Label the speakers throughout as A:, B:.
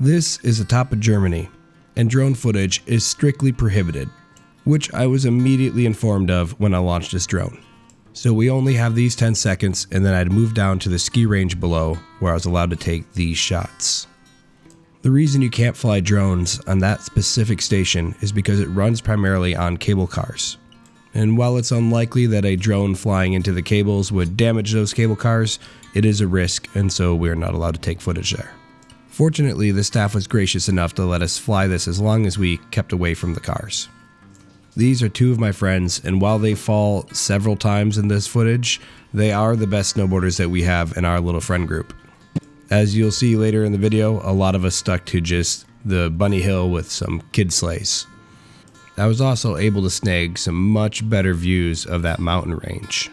A: This is the top of Germany, and drone footage is strictly prohibited, which I was immediately informed of when I launched this drone. So we only have these 10 seconds, and then I'd move down to the ski range below where I was allowed to take these shots. The reason you can't fly drones on that specific station is because it runs primarily on cable cars. And while it's unlikely that a drone flying into the cables would damage those cable cars, it is a risk, and so we're not allowed to take footage there. Fortunately, the staff was gracious enough to let us fly this as long as we kept away from the cars. These are two of my friends, and while they fall several times in this footage, they are the best snowboarders that we have in our little friend group. As you'll see later in the video, a lot of us stuck to just the bunny hill with some kid sleighs. I was also able to snag some much better views of that mountain range.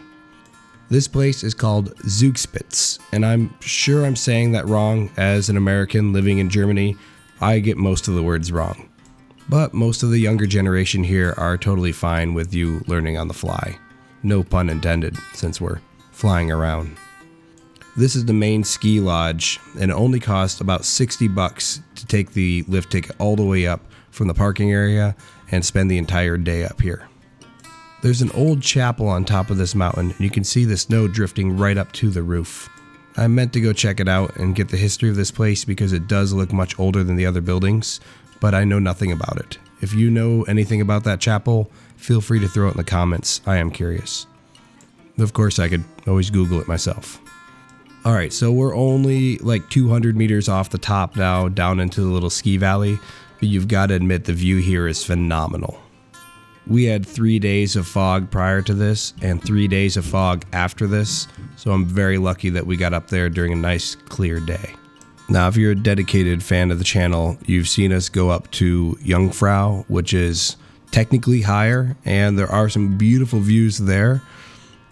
A: This place is called Zugspitze, and I'm sure I'm saying that wrong. As an American living in Germany, I get most of the words wrong. But most of the younger generation here are totally fine with you learning on the fly. No pun intended, since we're flying around. This is the main ski lodge, and it only costs about $60 to take the lift ticket all the way up from the parking area and spend the entire day up here. There's an old chapel on top of this mountain, and you can see the snow drifting right up to the roof. I meant to go check it out and get the history of this place because it does look much older than the other buildings, but I know nothing about it. If you know anything about that chapel, feel free to throw it in the comments. I am curious. Of course, I could always Google it myself. Alright, so we're only like 200 meters off the top now, down into the little ski valley, but you've got to admit the view here is phenomenal. We had 3 days of fog prior to this and 3 days of fog after this, so I'm very lucky that we got up there during a nice clear day. Now, if you're a dedicated fan of the channel, you've seen us go up to Jungfrau, which is technically higher, and there are some beautiful views there,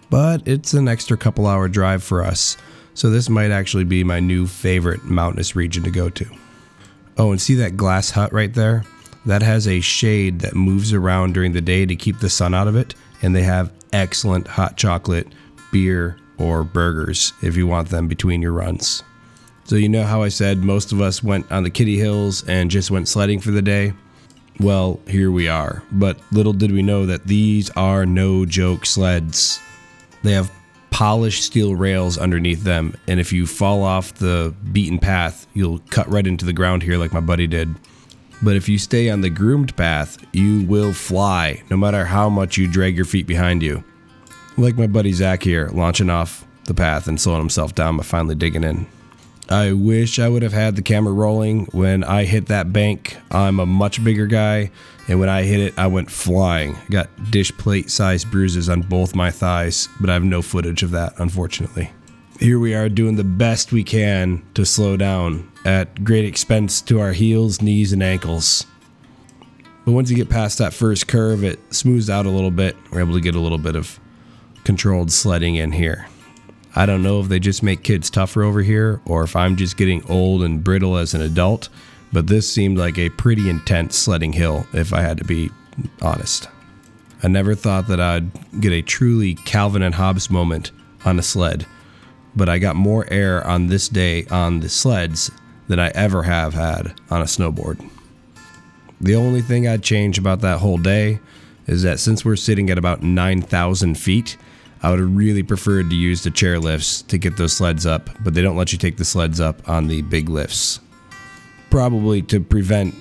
A: but it's an extra couple hour drive for us, so this might actually be my new favorite mountainous region to go to. Oh, and see that glass hut right there? That has a shade that moves around during the day to keep the sun out of it, and they have excellent hot chocolate, beer, or burgers if you want them between your runs. So you know how I said most of us went on the kiddie hills and just went sledding for the day? Well, here we are, but little did we know that these are no joke sleds. They have polished steel rails underneath them, and if you fall off the beaten path, you'll cut right into the ground here like my buddy did. But if you stay on the groomed path, you will fly, no matter how much you drag your feet behind you. Like my buddy Zach here, launching off the path and slowing himself down by finally digging in. I wish I would have had the camera rolling when I hit that bank. I'm a much bigger guy, and when I hit it, I went flying. Got dish plate sized bruises on both my thighs, but I have no footage of that, unfortunately. Here we are doing the best we can to slow down, at great expense to our heels, knees, and ankles. But once you get past that first curve, it smooths out a little bit. We're able to get a little bit of controlled sledding in here. I don't know if they just make kids tougher over here, or if I'm just getting old and brittle as an adult, but this seemed like a pretty intense sledding hill, if I had to be honest. I never thought that I'd get a truly Calvin and Hobbes moment on a sled, but I got more air on this day on the sleds than I ever have had on a snowboard. The only thing I'd change about that whole day is that since we're sitting at about 9,000 feet, I would have really preferred to use the chair lifts to get those sleds up, but they don't let you take the sleds up on the big lifts. Probably to prevent,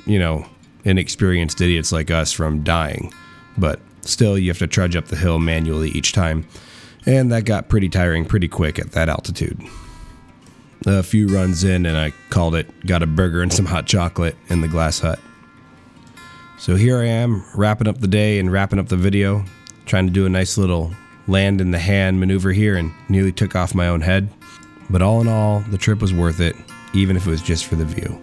A: inexperienced idiots like us from dying, but still you have to trudge up the hill manually each time, and that got pretty tiring pretty quick at that altitude. A few runs in and I called it, got a burger and some hot chocolate in the glass hut. So here I am, wrapping up the day and wrapping up the video, trying to do a nice little land in the hand maneuver here and nearly took off my own head. But all in all, the trip was worth it, even if it was just for the view.